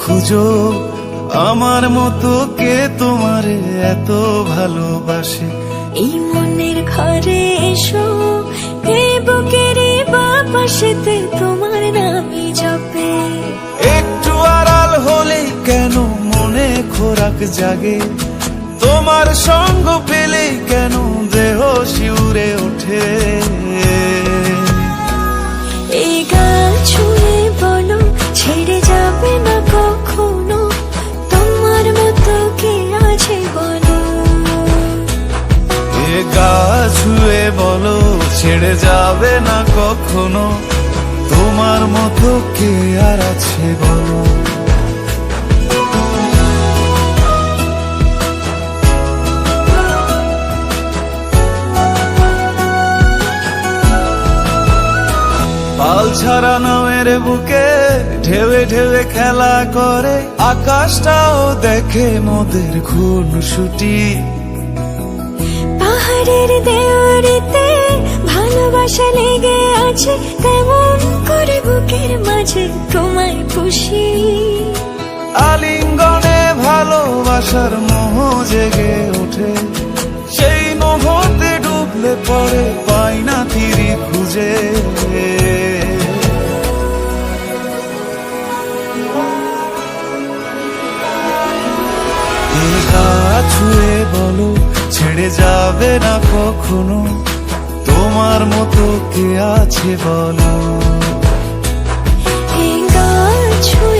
খুঁজো আমার মতো কে তোমারে এত ভালোবাসে। এই মনের ঘরে এসো, এই বুকের বাপাশেতে তোমার নামই জপে। একটু আড়াল হলেই কেন মনে খোরাক জাগে, তোমার সঙ্গ পেলেই কেন দেহ শিউরে ওঠে। এই গা ছুঁয়ে বলো ছেড়ে যাবে না কখনো, তোমার মতো কে আছে বলো। এ গা ছুঁয়ে বলো ছেড়ে যাবে না কখনো, তোমার মতো কে আর আছে বলো। পাল ছাড়া নামের বুকে ঢেউে ঢেউে খেলা করে, আকাশটাও দেখে মোদের খুনসুটি। পাহাড়ের দেওয়ারিতে ভালোবাসা লেগে আছে, তেমন করে বুকের মাঝে তোমায় পুষি। আলিঙ্গনে ভালোবাসার মোহ জেগে ওঠে, সেই মোহতে ডুবলে পড়ে পাই না তীরে খুঁজে। এ গা ছুঁয়ে বলো ছেড়ে যাবে না কখনো, তোমার মতো কে আছে বলো। এই গা ছুঁয়ে